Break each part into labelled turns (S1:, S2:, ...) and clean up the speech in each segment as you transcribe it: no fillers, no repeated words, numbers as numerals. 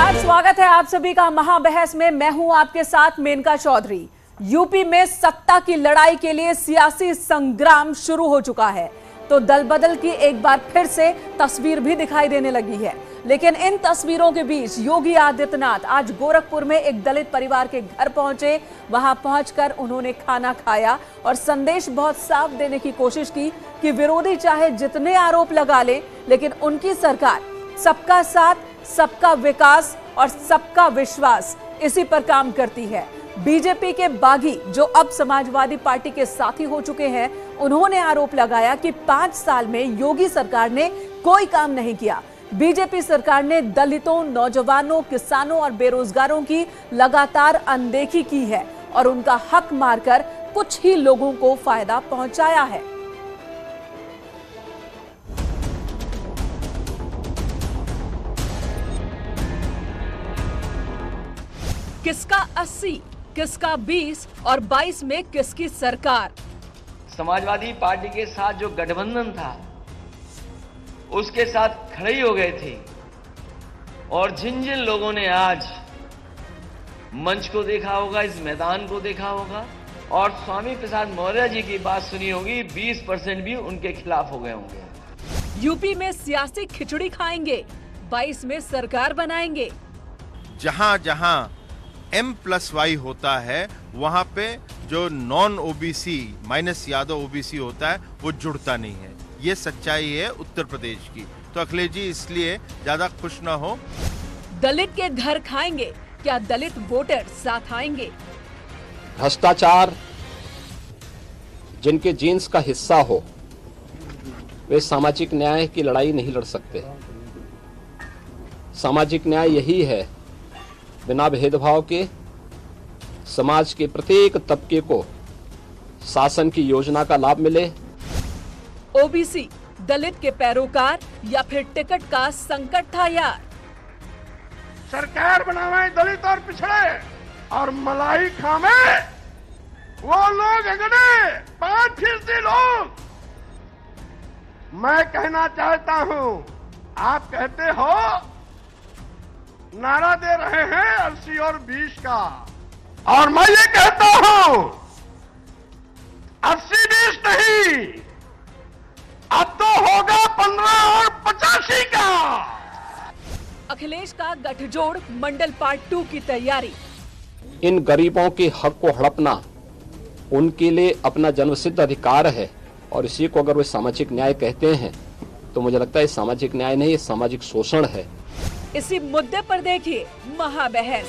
S1: नमस्कार, स्वागत है आप सभी का महाबहस में। मैं हूं आपके साथ मेनका चौधरी। यूपी में सत्ता की लड़ाई के लिए सियासी संग्राम शुरू हो चुका है, तो दल बदल की एक बार फिर से तस्वीर भी दिखाई देने लगी है। लेकिन इन तस्वीरों के बीच योगी आदित्यनाथ आज गोरखपुर में एक दलित परिवार के घर पहुंचे। वहां पहुंचकर उन्होंने खाना खाया और संदेश बहुत साफ देने की कोशिश की कि विरोधी चाहे जितने आरोप लगा ले, लेकिन उनकी सरकार सबका साथ, सबका विकास और सबका विश्वास, इसी पर काम करती है। बीजेपी के बागी जो अब समाजवादी पार्टी के साथी हो चुके हैं, उन्होंने आरोप लगाया कि 5 साल में योगी सरकार ने कोई काम नहीं किया। बीजेपी सरकार ने दलितों, नौजवानों, किसानों और बेरोजगारों की लगातार अनदेखी की है और उनका हक मारकर कुछ ही लोगों को फायदा पहुंचाया है। किसका 80, किसका 20 और 22 में किसकी सरकार?
S2: समाजवादी पार्टी के साथ जो गठबंधन था उसके साथ खड़े हो गए थे, और जिन जिन लोगों ने आज मंच को देखा होगा, इस मैदान को देखा होगा और स्वामी प्रसाद मौर्य जी की बात सुनी होगी, 20% भी उनके खिलाफ हो गए होंगे।
S1: यूपी में सियासी खिचड़ी खाएंगे, 22 में सरकार बनाएंगे।
S3: जहां जहां M+Y होता है वहां पे जो non OBC minus Yadav OBC होता है वो जुड़ता नहीं है। ये सच्चाई है उत्तर प्रदेश की। तो अखिलेश जी इसलिए ज्यादा खुश ना हो।
S1: दलित के घर खाएंगे, क्या दलित वोटर साथ आएंगे?
S4: भ्रष्टाचार जिनके जीन्स का हिस्सा हो, वे सामाजिक न्याय की लड़ाई नहीं लड़ सकते। सामाजिक न्याय यही है, बिना भेदभाव के समाज के प्रत्येक तबके को शासन की योजना का लाभ मिले।
S1: ओबीसी दलित के पैरोकार या फिर टिकट का संकट था यार?
S5: सरकार बनावे दलित और पिछड़े और मलाई खावे वो लोग अगड़े 5% लोग। मैं कहना चाहता हूं, आप कहते हो नारा दे रहे हैं 80 और 20 का, और मैं ये कहता हूं 80-20 नहीं, अब तो होगा 15 और 85 का।
S1: अखिलेश का गठजोड़ मंडल पार्ट 2 की तैयारी।
S4: इन गरीबों के हक को हड़पना उनके लिए अपना जन्मसिद्ध अधिकार है, और इसी को अगर वे सामाजिक न्याय कहते हैं तो मुझे लगता है सामाजिक न्याय नहीं, ये सामाजिक शोषण है।
S1: इसी मुद्दे पर देखिए महाबहस।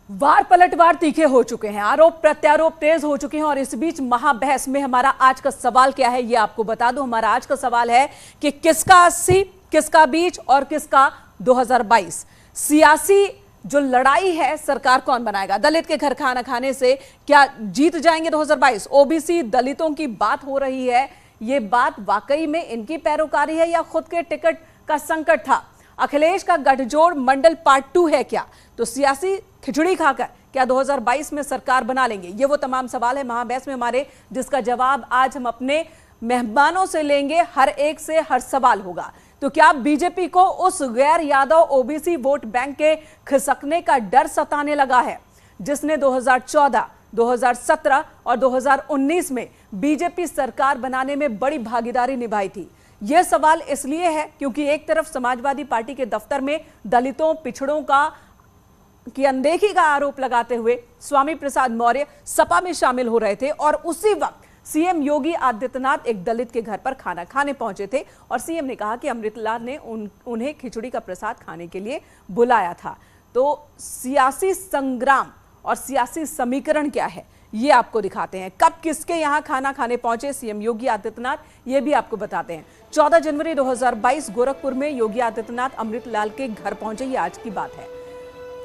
S1: वार पलटवार तीखे हो चुके हैं, आरोप प्रत्यारोप तेज हो चुके हैं, और इस बीच महाबहस में हमारा आज का सवाल क्या है ये आपको बता दूं। हमारा आज का सवाल है कि किसका 80, किसका 20 और किसका 2022? सियासी जो लड़ाई है, सरकार कौन बनाएगा? दलित के घर खाना खाने से क्या जीत जाएंगे 2022? ओबीसी दलितों की बात हो रही है, ये बात वाकई में इनकी पैरोकारी है या खुद के टिकट का संकट था? अखिलेश का गठजोड़ मंडल पार्ट 2 है क्या? तो सियासी खिचड़ी खाकर क्या 2022 में सरकार बना लेंगे? ये वो तमाम सवाल है महाबहस में हमारे, जिसका जवाब आज हम अपने मेहमानों से लेंगे। हर एक से हर सवाल होगा। तो क्या बीजेपी को उस गैर यादव ओबीसी वोट बैंक के खिसकने का डर सताने लगा है, जिसने 2014, 2017 और 2019 में बीजेपी सरकार बनाने में बड़ी भागीदारी निभाई थी? यह सवाल इसलिए है क्योंकि एक तरफ समाजवादी पार्टी के दफ्तर में दलितों, पिछड़ों की अनदेखी का आरोप लगाते हुए स्वामी प्रसाद मौर्य सपा में शामिल हो रहे थे, और उसी वक्त सीएम योगी आदित्यनाथ एक दलित के घर पर खाना खाने पहुंचे थे और सीएम ने कहा कि अमृतलाल ने उन्हें खिचड़ी का प्रसाद खाने के लिए बुलाया था। तो सियासी संग्राम और सियासी समीकरण क्या है ये आपको दिखाते हैं। कब किसके यहां खाना खाने पहुंचे सीएम योगी आदित्यनाथ, ये भी आपको बताते हैं। 14 जनवरी 2022 गोरखपुर में योगी आदित्यनाथ अमृतलाल के घर पहुंचे, ये आज की बात है।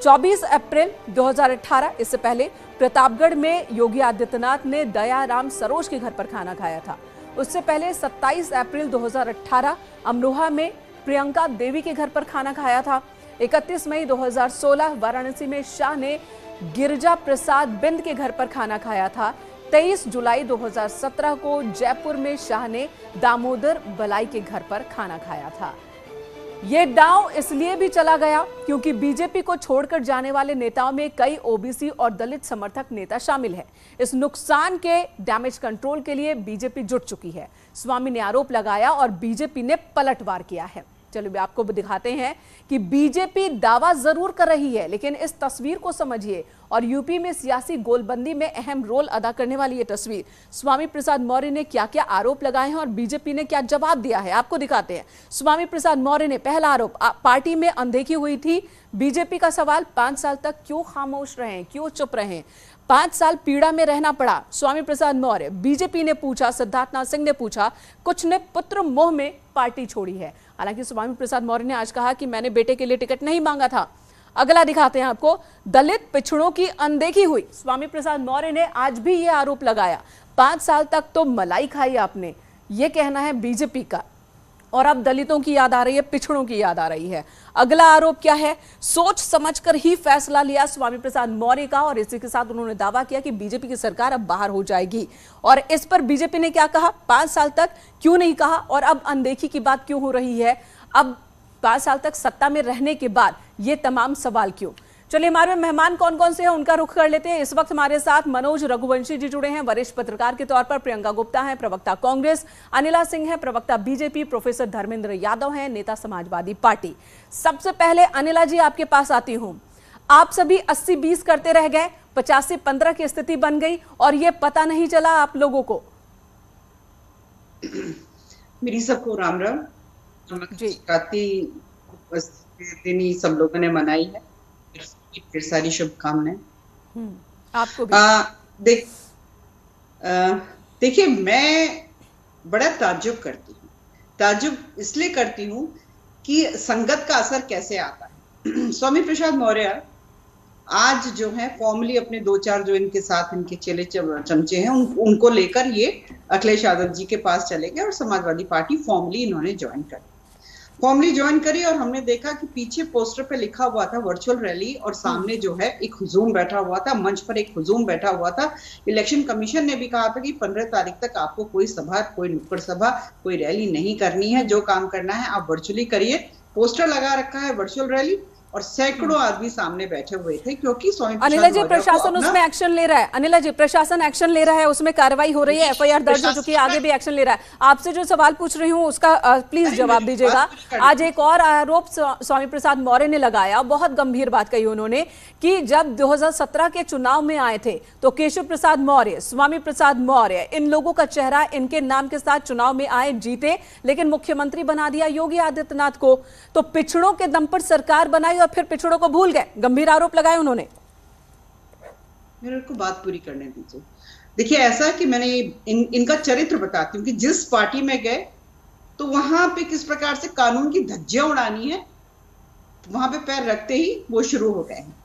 S1: 24 अप्रैल 2018, इससे पहले प्रतापगढ़ में योगी आदित्यनाथ ने दयाराम सरोज के घर पर खाना खाया था। उससे पहले 27 अप्रैल 2018 अमरोहा में प्रियंका देवी के घर पर खाना खाया था। 31 मई 2016 वाराणसी में शाह ने गिरिजा प्रसाद बिंद के घर पर खाना खाया था। 23 जुलाई 2017 को जयपुर में शाह ने दामोदर बलाई के घर पर खाना खाया था। ये दांव इसलिए भी चला गया क्योंकि बीजेपी को छोड़कर जाने वाले नेताओं में कई ओबीसी और दलित समर्थक नेता शामिल हैं। इस नुकसान के डैमेज कंट्रोल के लिए बीजेपी जुट चुकी है। स्वामी ने आरोप लगाया और बीजेपी ने पलटवार किया है। चलिए आपको दिखाते हैं कि बीजेपी दावा जरूर कर रही है, लेकिन इस तस्वीर को समझिए और यूपी में सियासी गोलबंदी में अहम रोल अदा करने वाली ये तस्वीर। स्वामी प्रसाद मौर्य ने क्या क्या आरोप लगाए हैं और बीजेपी ने क्या जवाब दिया है, आपको दिखाते हैं। स्वामी प्रसाद मौर्य ने पहला आरोप, पार्टी में अनदेखी हुई थी। बीजेपी का सवाल, 5 साल तक क्यों खामोश रहे, क्यों चुप रहे? 5 साल पीड़ा में रहना पड़ा स्वामी प्रसाद मौर्य। बीजेपी ने पूछा, सिद्धार्थनाथ सिंह ने पूछा, कुछ ने पुत्र मोह में पार्टी छोड़ी है। हालांकि स्वामी प्रसाद मौर्य ने आज कहा कि मैंने बेटे के लिए टिकट नहीं मांगा था। अगला दिखाते हैं आपको, दलित पिछड़ों की अनदेखी हुई। स्वामी प्रसाद मौर्य ने आज भी ये आरोप लगाया, 5 साल तक तो मलाई खाई आपने, ये कहना है बीजेपी का, और अब दलितों की याद आ रही है, पिछड़ों की याद आ रही है। अगला आरोप क्या है, सोच समझकर ही फैसला लिया स्वामी प्रसाद मौर्य का, और इसी के साथ उन्होंने दावा किया कि बीजेपी की सरकार अब बाहर हो जाएगी। और इस पर बीजेपी ने क्या कहा, 5 साल तक क्यों नहीं कहा और अब अनदेखी की बात क्यों हो रही है? अब 5 साल तक सत्ता में रहने के बाद ये तमाम सवाल क्यों? चलिए हमारे मेहमान कौन कौन से हैं उनका रुख कर लेते हैं। इस वक्त हमारे साथ मनोज रघुवंशी जी जुड़े हैं, वरिष्ठ पत्रकार के तौर पर। प्रियंका गुप्ता हैं, प्रवक्ता कांग्रेस। अनिला सिंह है, प्रवक्ता बीजेपी। प्रोफेसर धर्मेंद्र यादव हैं, नेता समाजवादी पार्टी। सबसे पहले अनिला जी आपके पास आती हूं। आप सभी 80-20 करते रह गए, 85-15 की स्थिति बन गई और ये पता नहीं चला आप लोगों को।
S6: मेरी सबको राम राम
S1: जी।
S6: दिन सब लोगों ने मनाई है, फिर सारी शुभकामनाएं
S1: आपको भी।
S6: देखिए, मैं बड़ा ताज्जुब करती हूँ। ताज्जुब इसलिए करती हूँ कि संगत का असर कैसे आता है। स्वामी प्रसाद मौर्य आज जो है फॉर्मली अपने 2-4 जो इनके साथ इनके चेले चमचे हैं उनको लेकर ये अखिलेश यादव जी के पास चले गए और समाजवादी पार्टी फॉर्मली इन्होंने ज्वाइन करी। और हमने देखा कि पीछे पोस्टर पे लिखा हुआ था वर्चुअल रैली, और सामने जो है एक हुजूम बैठा हुआ था, मंच पर एक हुजूम बैठा हुआ था। इलेक्शन कमीशन ने भी कहा था कि 15 तारीख तक आपको कोई सभा, कोई नुक्कड़ सभा, कोई रैली नहीं करनी है, जो काम करना है आप वर्चुअली करिए। पोस्टर लगा रखा है वर्चुअल रैली, और सैकड़ों आदमी सामने बैठे हुए थे, क्योंकि
S1: अनिला जी प्रशासन उसमें एक्शन ले रहा है। अनिला जी प्रशासन एक्शन ले रहा है, उसमें कार्रवाई हो रही है, एफआईआर दर्ज हो चुकी है, आगे भी एक्शन ले रहा है। आपसे जो सवाल पूछ रही हूँ उसका प्लीज जवाब दीजिएगा। आज एक और आरोप स्वामी प्रसाद मौर्य ने लगाया, बहुत गंभीर बात कही उन्होंने, कि जब 2017 के चुनाव में आए थे तो केशव प्रसाद मौर्य, स्वामी प्रसाद मौर्य, इन लोगों का चेहरा इनके नाम के साथ चुनाव में आए, जीते, लेकिन मुख्यमंत्री बना दिया योगी आदित्यनाथ को। तो पिछड़ों के दम पर सरकार बनाई और फिर पिछड़ों को भूल गए, गंभीर आरोप लगाए उन्होंने।
S6: मेरे को बात पूरी करने दीजिए। देखिए, ऐसा कि मैंने इनका चरित्र बताती हूँ कि जिस पार्टी में गए तो वहां पे किस प्रकार से कानून की धज्जियां उड़ानी है, वहां पे पैर रखते ही वो शुरू हो गए हैं।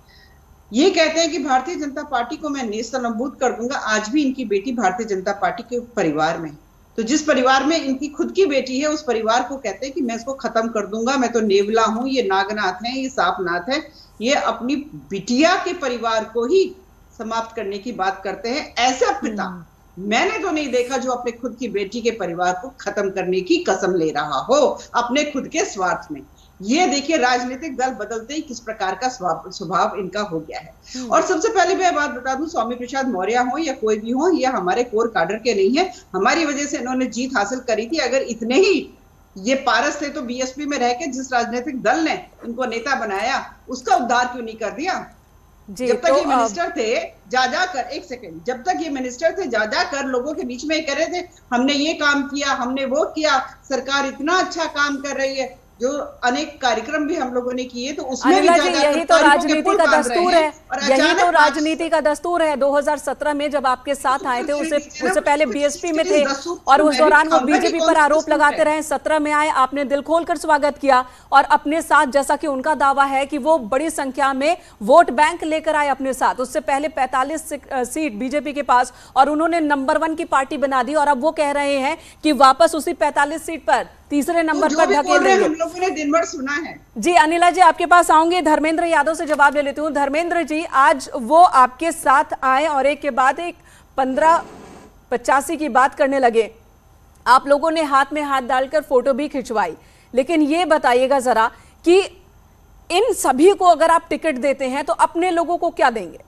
S6: ये कहते हैं कि भारतीय जनता पार्टी को मैं नेस्तनाबूद कर दूंगा। आज भी इनकी बेटी भारतीय जनता पार्टी के परिवार में, तो जिस परिवार में इनकी खुद की बेटी है उस परिवार को कहते हैं कि मैं इसको खत्म कर दूंगा, मैं तो नेवला हूं, ये नागनाथ है, ये सांपनाथ है। ये अपनी बिटिया के परिवार को ही समाप्त करने की बात करते हैं। ऐसा पिता मैंने तो नहीं देखा जो अपने खुद की बेटी के परिवार को खत्म करने की कसम ले रहा हो अपने खुद के स्वार्थ में। ये देखिए, राजनीतिक दल बदलते ही किस प्रकार का स्वभाव इनका हो गया है। और सबसे पहले मैं बात बता दूं, स्वामी प्रसाद मौर्य हो या कोई भी हो, ये हमारे कोर काडर के नहीं है। हमारी वजह से इन्होंने जीत हासिल करी थी। अगर इतने ही ये पारस थे तो बीएसपी में रह के जिस राजनीतिक दल ने इनको नेता बनाया उसका उद्धार क्यों नहीं कर दिया? जब तक ये मिनिस्टर थे जा कर, एक सेकंड, जब तक ये मिनिस्टर थे जा कर लोगों के बीच में कह रहे थे हमने ये काम किया, हमने वो किया, सरकार इतना अच्छा काम कर रही है, जो अनेक कार्यक्रम भी हम लोगों ने किए, तो उसमें भी
S1: यही तो राजनीति का दस्तूर है, यही तो राजनीति का दस्तूर है। 2017 में जब आपके साथ आए थे, उससे पहले बीएसपी में थे और उस दौरान वो बीजेपी पर आरोप लगाते रहे। 17 में आए, आपने दिल खोलकर स्वागत किया और अपने साथ, जैसा कि उनका दावा है कि वो बड़ी संख्या में वोट बैंक लेकर आए अपने साथ। उससे पहले 45 सीट बीजेपी के पास, और उन्होंने नंबर 1 की पार्टी बना दी, और अब वो कह रहे हैं कि वापस उसी 45 सीट पर तीसरे नंबर पर धकेल देंगे।
S6: हम लोगों ने दिन भर सुना है।
S1: जी अनिला जी, आपके पास आऊंगे, धर्मेंद्र यादव से जवाब ले लेती हूँ। धर्मेंद्र जी, आज वो आपके साथ आए और एक के बाद एक 15 85 की बात करने लगे, आप लोगों ने हाथ में हाथ डालकर फोटो भी खिंचवाई, लेकिन ये बताइएगा जरा कि इन सभी को अगर आप टिकट देते हैं तो अपने लोगों को क्या देंगे?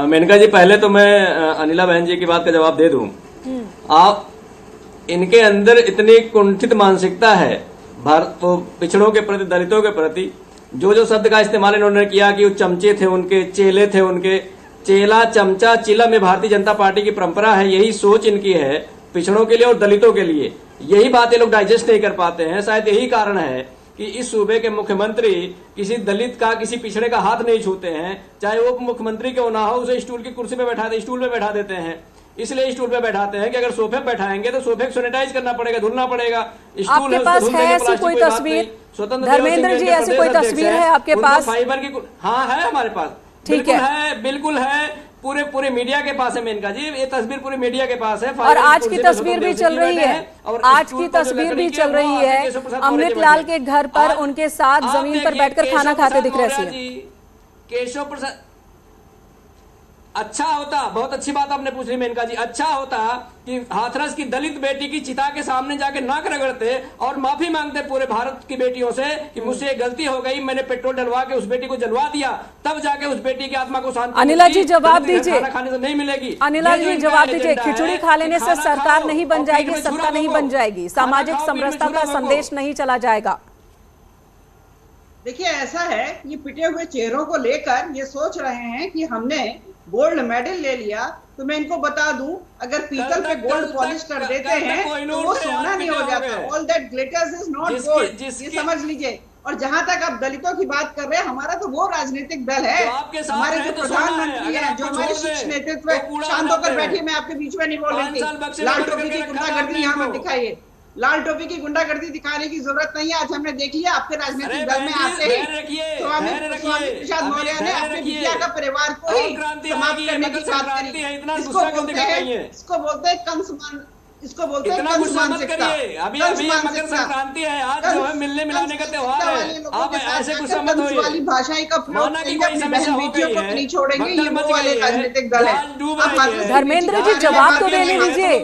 S7: मेनका जी, पहले तो मैं अनिला बहन जी की बात का जवाब दे दूं। आप इनके अंदर इतनी कुंठित मानसिकता है भारत तो पिछड़ों के प्रति, दलितों के प्रति, जो शब्द का इस्तेमाल इन्होंने किया कि वो चमचे थे उनके, चेले थे उनके, चेला चमचा चिलम में भारतीय जनता पार्टी की परंपरा है, यही सोच इनकी है पिछड़ों के लिए और दलितों के लिए। यही बातें लोग डाइजेस्ट नहीं कर पाते हैं। शायद यही कारण है कि इस सूबे के मुख्यमंत्री किसी दलित का, किसी पिछड़े का हाथ नहीं छूते हैं, चाहे वो मुख्यमंत्री क्यों ना हो, उसे स्टूल की कुर्सी पे स्टूल पे बैठा देते हैं। इसलिए स्टूल पे बैठाते हैं कि अगर सोफे पे बैठाएंगे तो सोफे को सैनिटाइज करना पड़ेगा, धुलना पड़ेगा।
S1: आपके पास है ऐसी कोई तस्वीर? धर्मेंद्र जी, ऐसी कोई तस्वीर है आपके पास?
S7: फाइबर की, हाँ है हमारे पास,
S1: ठीक है,
S7: बिल्कुल है, पूरे मीडिया के पास है मेनका जी, ये तस्वीर पूरी मीडिया के पास है।
S1: और आज की तस्वीर भी चल रही है, आज की तस्वीर भी चल रही है, अमृत लाल के घर पर उनके साथ जमीन पर बैठकर खाना खाते दिख रहे हैं।
S7: केशव प्रसाद, अच्छा होता, बहुत अच्छी बात आपने पूछ ली मेनका जी, अच्छा होता कि हाथरस की दलित बेटी की चिता के सामने जाके नाक रगड़ते और माफी मांगते पूरे भारत की बेटियों से कि मुझसे गलती हो गई, मैंने पेट्रोल डलवा के उस बेटी को जलवा दिया, तब जाके उस बेटी की आत्मा को शांति।
S1: अनिला जी जवाब दीजिए,
S7: खाना खाने से नहीं मिलेगी।
S1: अनिला जी जवाब दीजिए, खिचड़ी खा लेने से सरकार नहीं बन जाएगी, सत्ता नहीं बन जाएगी, सामाजिक समरसता का संदेश नहीं चला जाएगा।
S6: देखिए ऐसा है, ये पिटे हुए चेहरों को लेकर ये सोच रहे हैं कि हमने गोल्ड मेडल ले लिया, तो मैं इनको बता दूं, अगर पीतल पे गोल्ड पॉलिश कर देते हैं तो वो सोना नहीं हो जाता। All that glitters is not gold, ये समझ लीजिए। और जहां तक आप दलितों की बात कर रहे हैं, हमारा तो वो राजनीतिक दल है, हमारे जो प्रधानमंत्री है, जो हमारे शीर्ष नेतृत्व है, शांत होकर बैठिए, मैं आपके बीच में नहीं बोल रही थी। लाल टोपी की गुंडागर्दी यहाँ मत दिखाइए, लाल टोपी की गुंडागर्दी दिखाने की जरूरत नहीं है। आज हमने देख लिया आपके राजनीतिक दल में आते ही स्वामी प्रसाद मौर्य ने अपने बिटिया का परिवार को ही समाप्त करने की बात करी। इसको बोलते हैं कंस, इसको बोलते हैं कंस मानसिकता।
S7: अभी मकर संक्रांति है, आज जो है मिलने मिलाने का त्योहार है, आप ऐसे गुस्सा मत होइए।
S6: वाली भाषा का प्रयोग करके अपनी बहन बेटियों को नहीं छोड़ेंगे, ये वो वाले राजनीतिक दल है।
S1: धर्मेंद्र जी जवाब तो देने दीजिए,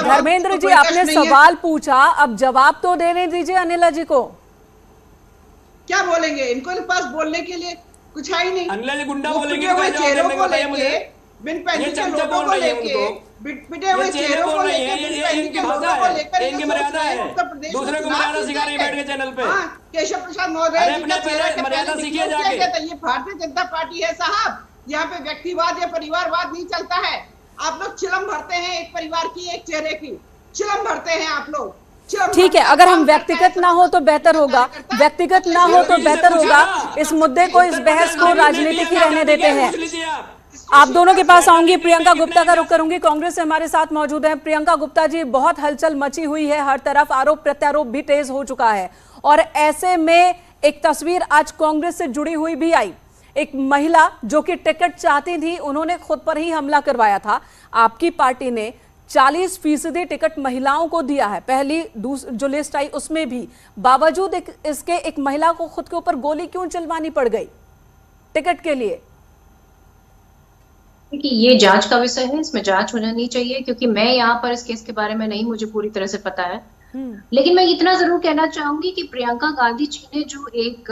S1: धर्मेंद्र जी आपने सवाल पूछा, अब जवाब तो देने दीजिए अनिला जी को।
S6: क्या बोलेंगे, इनको पास बोलने के लिए कुछ है ही नहीं।
S7: अनिला जी गुंडा बोलेंगे,
S6: चेहरों को लेके, बिन पहले के लोगों को लेके, पिटे हुए चेहरों को लेकर,
S7: इनकी भाषा है, इनकी मर्यादा है, दूसरे को मर्यादा सिखा रही है बैठ के चैनल पे।
S6: केशव प्रसाद मौर्य
S7: मर्यादा सीखिए जाके।
S6: ये भारतीय जनता पार्टी है साहब, यहाँ पे व्यक्तिवाद या परिवारवाद नहीं चलता है। आप लोग चिलम भरते हैं एक परिवार की, एक चेहरे की चिलम भरते हैं आप लोग।
S1: ठीक है, अगर हम व्यक्तिगत ना हो तो बेहतर होगा, व्यक्तिगत ना हो तो बेहतर होगा। इस मुद्दे को, इस बहस को राजनीतिक ही रहने देते हैं। आप दोनों के पास आऊंगी, प्रियंका गुप्ता का रुख करूंगी, कांग्रेस से हमारे साथ मौजूद हैं। प्रियंका गुप्ता जी, बहुत हलचल मची हुई है, हर तरफ आरोप प्रत्यारोप भी तेज हो चुका है, और ऐसे में एक तस्वीर आज कांग्रेस से जुड़ी हुई भी आई। एक महिला जो कि टिकट चाहती थी, उन्होंने खुद पर ही हमला करवाया था। आपकी पार्टी ने 40% टिकट महिलाओं को दिया है, पहली जो लिस्ट आई उसमें भी, बावजूद इसके एक महिला को खुद के ऊपर गोली क्यों चलवानी पड़ गई टिकट के लिए?
S8: कि ये जांच का विषय है, इसमें जांच हो जानी चाहिए, क्योंकि मैं यहाँ पर इस केस के बारे में नहीं, मुझे पूरी तरह से पता है। लेकिन मैं इतना जरूर कहना चाहूंगी कि प्रियंका गांधी जी ने जो एक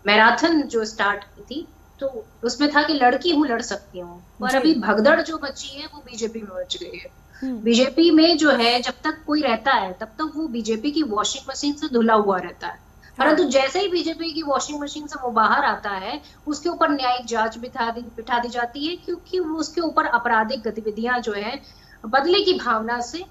S8: मैराथन जो स्टार्ट की थी, तो उसमें था कि लड़की हूँ, लड़ सकती हूँ, और अभी भगदड़ जो मची है वो बीजेपी में मच गई है। बीजेपी में जो है, जब तक कोई रहता है तब तक वो बीजेपी की वॉशिंग मशीन से धुला हुआ रहता है, परंतु जैसे ही बीजेपी की वॉशिंग मशीन से वो बाहर आता है, उसके ऊपर न्यायिक जांच बिठा दी जाती है, क्योंकि वो उसके ऊपर आपराधिक गतिविधियां जो है, बदले की भावना से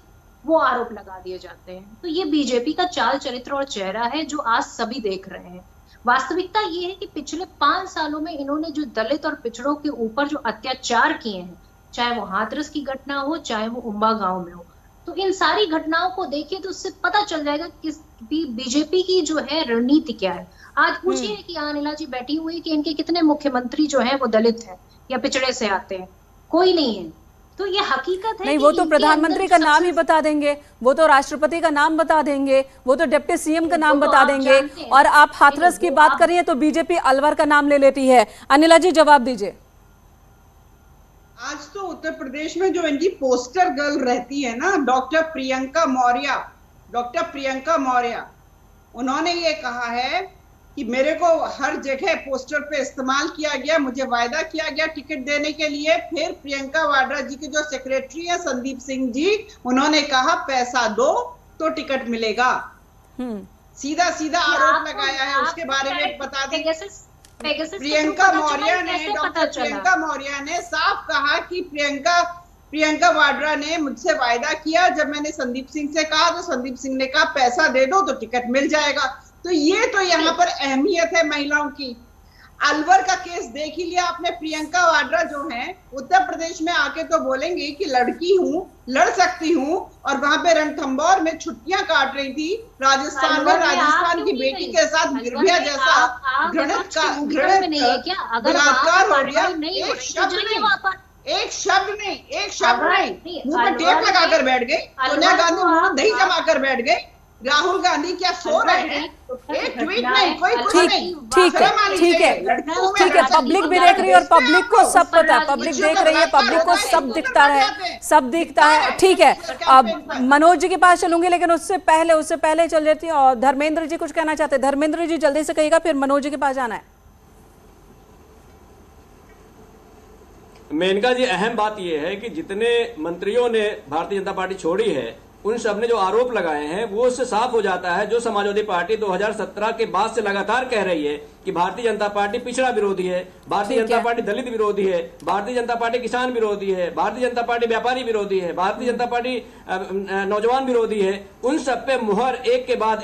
S8: वो आरोप लगा दिए जाते हैं। तो ये बीजेपी का चाल चरित्र और चेहरा है जो आज सभी देख रहे हैं। वास्तविकता ये है कि पिछले 5 सालों में इन्होंने जो दलित और पिछड़ों के ऊपर जो अत्याचार किए हैं, चाहे वो हाथरस की घटना हो, चाहे वो उम्बा गांव में हो, तो इन सारी घटनाओं को देखिए तो उससे पता चल जाएगा कि बीजेपी की जो है रणनीति क्या है। आज पूछिए कि अनिला जी बैठी हुई कि इनके कितने मुख्यमंत्री जो हैं वो दलित हैं या पिछड़े से आते हैं, कोई नहीं है। तो ये हकीकत है।
S1: नहीं, वो तो प्रधानमंत्री का नाम ही बता देंगे, वो तो राष्ट्रपति का नाम बता देंगे, वो तो डिप्टी सीएम का नाम बता देंगे, और आप हाथरस की बात करिए तो बीजेपी अलवर का नाम ले लेती है। अनिला जी जवाब दीजिए।
S6: आज तो उत्तर प्रदेश में जो इनकी पोस्टर गर्ल रहती है ना, डॉक्टर प्रियंका मौर्य, उन्होंने ये कहा है कि मेरे को हर जगह पोस्टर पे इस्तेमाल किया गया, मुझे वायदा किया गया टिकट देने के लिए। फिर प्रियंका वाड्रा जी के जो सेक्रेटरी है संदीप सिंह जी, उन्होंने कहा पैसा दो तो टिकट मिलेगा। सीधा सीधा आरोप लगाया है। उसके बारे में बता दें, प्रियंका मौर्य ने, डॉक्टर प्रियंका मौर्य ने साफ कहा कि प्रियंका वाड्रा ने मुझसे वायदा किया, जब मैंने संदीप सिंह से कहा तो संदीप सिंह ने कहा पैसा दे दो तो टिकट मिल जाएगा। तो ये तो यहाँ पर अहमियत है महिलाओं की। अलवर का केस देख ही लिया आपने। प्रियंका वाड्रा जो है उत्तर प्रदेश में आके तो बोलेंगी कि लड़की हूँ, लड़ सकती हूँ, और वहां पे रणथंबोर में छुट्टियां काट रही थी राजस्थान में, राजस्थान की बेटी के साथ निर्भया जैसा घृणित बलात्कार हो गया। एक शब्द नहीं, मुंह पर टेप लगाकर बैठ गई। सोनिया गांधी मुंह दही जमा कर बैठ गई। राहुल गांधी क्या सो रहे हैं? एक ट्वीट नहीं, कोई कुछ नहीं।
S1: ठीक है, पब्लिक भी देख रही है और पब्लिक को सब पता है, पब्लिक देख रही है, पब्लिक को सब दिखता है। ठीक है, अब मनोज जी के पास चलूंगी, लेकिन उससे पहले चल जाती है। और धर्मेंद्र जी कुछ कहना चाहते हैं। धर्मेंद्र जी जल्दी से कहिएगा, फिर मनोज जी के पास जाना है।
S7: मेनका जी, अहम बात यह है कि जितने मंत्रियों ने भारतीय जनता पार्टी छोड़ी है, उन सब ने जो आरोप लगाए हैं वो उससे साफ हो जाता है। जो समाजवादी पार्टी 2017 के बाद से लगातार कह रही है कि भारतीय जनता पार्टी पिछड़ा विरोधी है, भारतीय जनता पार्टी दलित विरोधी है, भारतीय जनता पार्टी किसान विरोधी है, भारतीय जनता पार्टी व्यापारी विरोधी है, भारतीय जनता पार्टी नौजवान विरोधी है, उन सब पे मुहर एक के बाद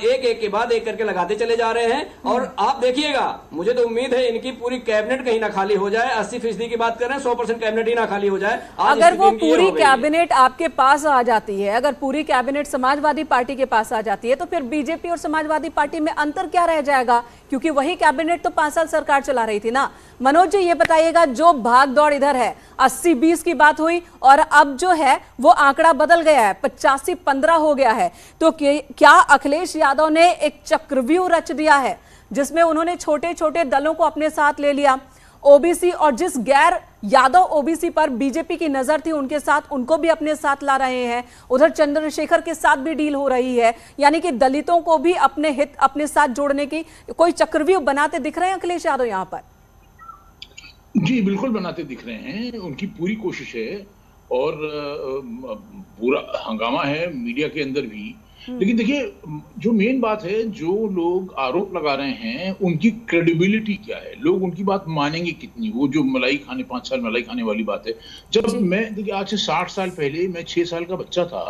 S7: एक करके लगाते चले जा रहे हैं। और आप देखिएगा, मुझे तो उम्मीद है इनकी पूरी कैबिनेट कहीं ना खाली हो जाए। 80% की बात कर रहे हैं, 100% कैबिनेट ही ना खाली हो जाए।
S1: अगर वो पूरी कैबिनेट आपके पास आ जाती है, अगर पूरी कैबिनेट समाजवादी पार्टी के पास आ जाती है, तो फिर बीजेपी और समाजवादी पार्टी में अंतर क्या रह जाएगा? क्योंकि वही कैबिनेट तो 5 साल सरकार चला रही थी ना। मनोज जी ये बताइएगा, जो भाग दौड़ इधर है, 80-20 की बात हुई और अब जो है वो आंकड़ा बदल गया है, 85-15 हो गया है। तो क्या अखिलेश यादव ने एक चक्रव्यूह रच दिया है जिसमें उन्होंने छोटे छोटे दलों को अपने साथ ले लिया? ओबीसी और जिस गैर यादव ओबीसी पर बीजेपी की नजर थी, उनके साथ उनको भी अपने साथ ला रहे हैं। उधर चंद्रशेखर के साथ भी डील हो रही है, यानी कि दलितों को भी अपने हित अपने साथ जोड़ने की कोई चक्रव्यूह बनाते दिख रहे हैं अखिलेश यादव यहाँ पर।
S9: जी बिल्कुल बनाते दिख रहे हैं, उनकी पूरी कोशिश है और पूरा हंगामा है मीडिया के अंदर भी। लेकिन देखिए, जो मेन बात है, जो लोग आरोप लगा रहे हैं उनकी क्रेडिबिलिटी क्या है, लोग उनकी बात मानेंगे कितनी? वो जो मलाई खाने 5 साल मलाई खाने वाली बात है। जब मैं देखिए आज से 60 साल पहले मैं 6 साल का बच्चा था,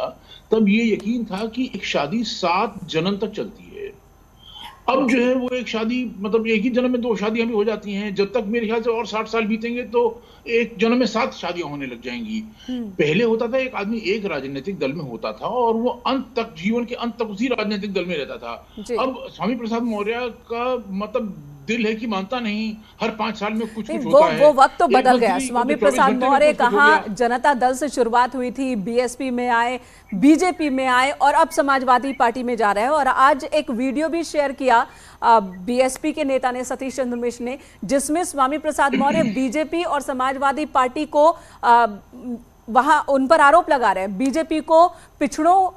S9: तब ये यकीन था कि एक शादी 7 जन्म तक चलती है। अब जो है वो एक शादी, मतलब एक ही जन्म में 2 शादियां भी हो जाती हैं। जब तक मेरे ख्याल से और 60 साल बीतेंगे तो एक जन्म में 7 शादियां होने लग जाएंगी। पहले होता था एक आदमी एक राजनीतिक दल में होता था और वो अंत तक, जीवन के अंत तक उसी राजनीतिक दल में रहता था। अब स्वामी प्रसाद मौर्य का मतलब दिल है कि मानता नहीं, हर 5 साल में कुछ होता है।
S1: वो वक्त तो बदल गया। स्वामी प्रसाद मौर्य कहाँ जनता दल से शुरुआत हुई थी, बीएसपी में आए, बीजेपी में आए और अब समाजवादी पार्टी में जा रहे हैं। और आज एक वीडियो भी शेयर किया बीएसपी के नेता ने, सतीश चंद्र मिश्र ने, जिसमें स्वामी प्रसाद मौर्य बीजेपी और समाजवादी पार्टी को वहां उन पर आरोप लगा रहे हैं। बीजेपी को पिछड़ों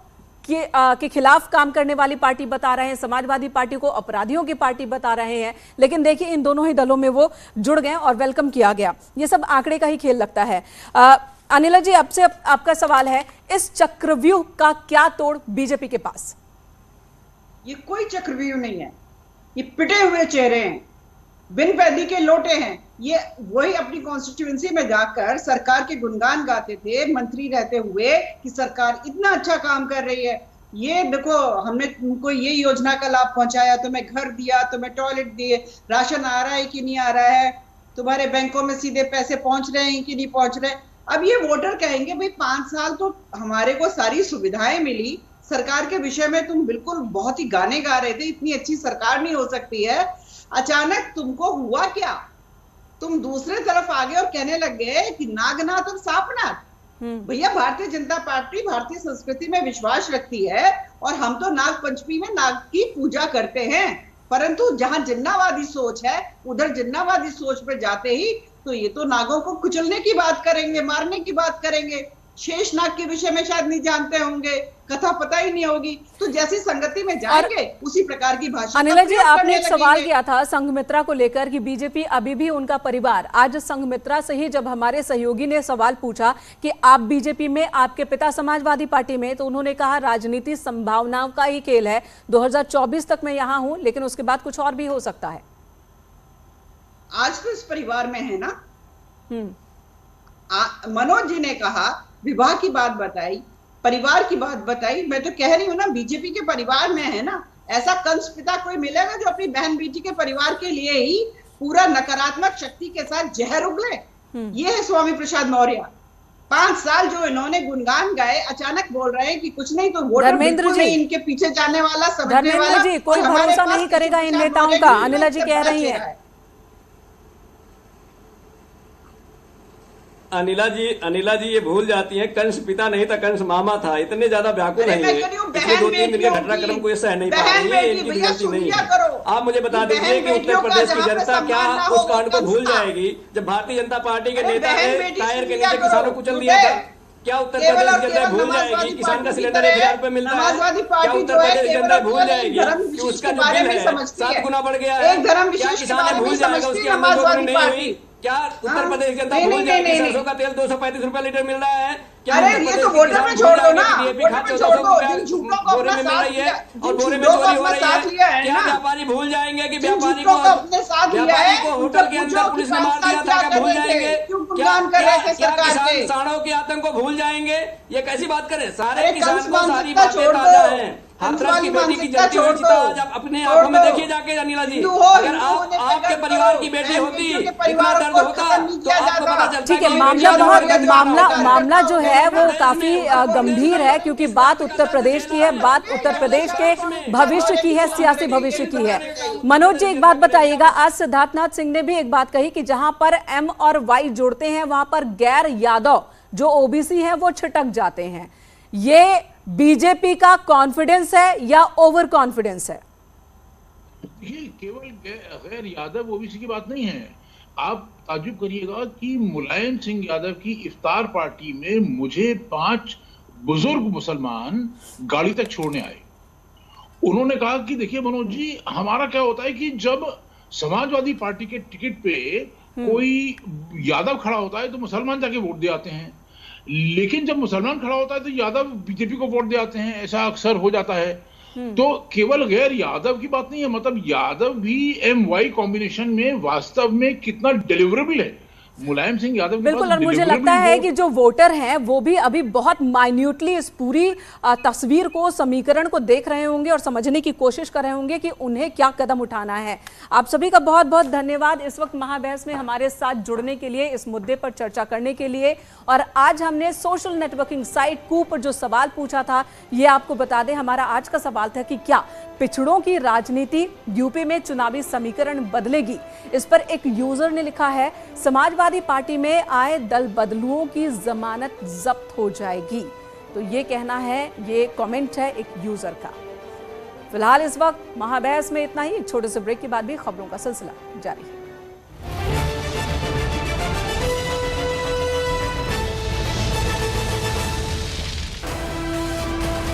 S1: के खिलाफ काम करने वाली पार्टी बता रहे हैं, समाजवादी पार्टी को अपराधियों की पार्टी बता रहे हैं। लेकिन देखिए, इन दोनों ही दलों में वो जुड़ गए और वेलकम किया गया। ये सब आंकड़े का ही खेल लगता है। अनिला जी, आपसे आपका सवाल है, इस चक्रव्यूह का क्या तोड़ बीजेपी के पास?
S6: ये कोई चक्रव्यूह नहीं है, ये पिटे हुए चेहरे हैं, बिन पैदी के लोटे हैं। ये वही अपनी कॉन्स्टिट्यूएंसी में जाकर सरकार के गुणगान गाते थे मंत्री रहते हुए कि सरकार इतना अच्छा काम कर रही है। ये देखो, हमने तुमको ये योजना का लाभ पहुंचाया, तुम्हें घर दिया, तुम्हें टॉयलेट दिए, राशन आ रहा है कि नहीं आ रहा है, तुम्हारे बैंकों में सीधे पैसे पहुंच रहे हैं कि नहीं पहुंच रहे। अब ये वोटर कहेंगे भाई 5 साल तो हमारे को सारी सुविधाएं मिली, सरकार के विषय में तुम बिल्कुल बहुत ही गाने गा रहे थे, इतनी अच्छी सरकार नहीं हो सकती है, अचानक तुमको हुआ क्या? तुम दूसरे तरफ आ गए और कहने लग गए कि नागनाथ और सापनाथ। भैया, भारतीय जनता पार्टी भारतीय संस्कृति में विश्वास रखती है और हम तो नाग पंचमी में नाग की पूजा करते हैं, परंतु जहां जिन्नावादी सोच है उधर जिन्नावादी सोच पर जाते ही तो ये तो नागों को कुचलने की बात करेंगे, मारने की बात करेंगे, शेषनाग के विषय में शायद नहीं जानते होंगे, कथा पता ही नहीं होगी। तो जैसी संगति में जाएंगे उसी प्रकार की भाषा।
S1: अनिला जी, आपने एक सवाल किया था संघमित्रा को लेकर कि बीजेपी अभी भी उनका परिवार। आज संघमित्रा से ही जब हमारे सहयोगी ने सवाल पूछा कि आप बीजेपी में, आपके पिता समाजवादी पार्टी में, तो उन्होंने कहा राजनीति संभावनाओं का ही खेल है, 2024 तक मैं यहां हूं, लेकिन उसके बाद कुछ और भी हो सकता है।
S6: आज तो इस परिवार में है ना। मनोज जी ने कहा, विवाह की बात बताई, परिवार की बात बताई। मैं तो कह रही हूँ ना, बीजेपी के परिवार में है ना। ऐसा कंस पिता कोई मिलेगा जो अपनी बहन बेटी के परिवार के लिए ही पूरा नकारात्मक शक्ति के साथ जहर उगले? ये है स्वामी प्रसाद मौर्य। 5 साल जो इन्होंने गुणगान गाए, अचानक बोल रहे हैं कि कुछ नहीं, तो वोटर बिल्कुल नहीं इनके पीछे जाने वाला, समझने वाला।
S1: जी, कोई भरोसा नहीं करेगा इन नेताओं का, अनिला जी कह रही है।
S7: अनिला जी ये भूल जाती हैं, कंस पिता नहीं था, कंस मामा था। इतने ज्यादा व्याकुल नहीं है, पिछले 2-3 दिन के घटनाक्रम को ये सह नहीं पा रही है, इनकी गलती नहीं है। आप मुझे बता दीजिए कि उत्तर प्रदेश की जनता क्या उस कांड को भूल जाएगी जब भारतीय जनता पार्टी के नेता ने टायर के नीचे किसानों को कुचल दिया था? क्या उत्तर प्रदेश की जनता भूल जाएगी किसान का सिलेंडर 1000 रुपए मिलता है? क्या उत्तर प्रदेश की जनता भूल जाएगी कि उसका जो बिल है 7 गुना बढ़ गया है? क्या किसान भूल जाएगा उसकी आमदनी नहीं हुई? क्या उत्तर प्रदेश की जनता भूल जाएगी सरसों का तेल 235 रुपए लीटर मिल रहा है? क्या
S6: अरे ये तो वोटर में छोड़ दो ना,
S7: डीएपी खाद 1400 रुपए बोरे में मिल रही है और बोरे में चोरी हो रही है? क्या व्यापारी भूल जाएंगे कि व्यापारी को होटल के अंदर पुलिस ने मार दिया था? क्या भूल जाएंगे? क्या किसान साड़ों के आतंक को भूल जाएंगे? ये कैसी बात करें? सारे किसान को सारी बातें ताजा हैं। हाथरस की बेटी की जलती हुई चिता आज आप अपने आंखों में देखिए जाके अनिला जी। अगर आप आपके परिवार की बेटी होती, इतना दर्द होता तो आपको पता चलता।
S1: ठीक है, मामला जो है वो काफी गंभीर है, क्योंकि बात उत्तर प्रदेश की है, बात उत्तर प्रदेश के भविष्य की है, सियासी भविष्य की है। मनोज जी, एक बात बताइएगा, आज सिद्धार्थनाथ सिंह ने भी एक बात कही कि जहां पर एम और वाई जुड़ते हैं वहां पर गैर यादव जो ओबीसी हैं वो छिटक जाते हैं। ये बीजेपी का कॉन्फिडेंस है या ओवर कॉन्फिडेंस है?
S9: ये केवल गैर यादव ओबीसी की बात नहीं है। आप ताज्जुब करिएगा कि मुलायम सिंह यादव की इफ्तार पार्टी में मुझे 5 बुजुर्ग मुसलमान गाड़ी तक छोड़ने आए। उन्होंने कहा कि देखिए मनोज जी, हमारा क्या होता है कि जब समाजवादी पार्टी के टिकट पे कोई यादव खड़ा होता है तो मुसलमान जाके वोट दे आते हैं, लेकिन जब मुसलमान खड़ा होता है तो यादव बीजेपी को वोट दे आते हैं। ऐसा अक्सर हो जाता है। तो केवल गैर यादव की बात नहीं है, मतलब यादव भी MY कॉम्बिनेशन में वास्तव में कितना डिलीवरेबल है मुलायम सिंह यादव।
S1: बिल्कुल, और मुझे लगता है कि जो वोटर हैं वो भी अभी बहुत माइन्यूटली इस पूरी तस्वीर को, समीकरण को देख रहे होंगे और समझने की कोशिश कर रहे होंगे कि उन्हें क्या कदम उठाना है। आप सभी का बहुत बहुत धन्यवाद इस वक्त महाबहस में हमारे साथ जुड़ने के लिए, इस मुद्दे पर चर्चा करने के लिए। और आज हमने सोशल नेटवर्किंग साइट कू पर जो सवाल पूछा था, ये आपको बता दें, हमारा आज का सवाल था कि क्या पिछड़ों की राजनीति यूपी में चुनावी समीकरण बदलेगी? इस पर एक यूजर ने लिखा है, समाजवादी पार्टी में आए दल बदलुओं की जमानत जब्त हो जाएगी। तो ये कहना है, ये कमेंट है एक यूजर का। फिलहाल इस वक्त महाबहस में इतना ही। एक छोटे से ब्रेक के बाद भी खबरों का सिलसिला जारी है।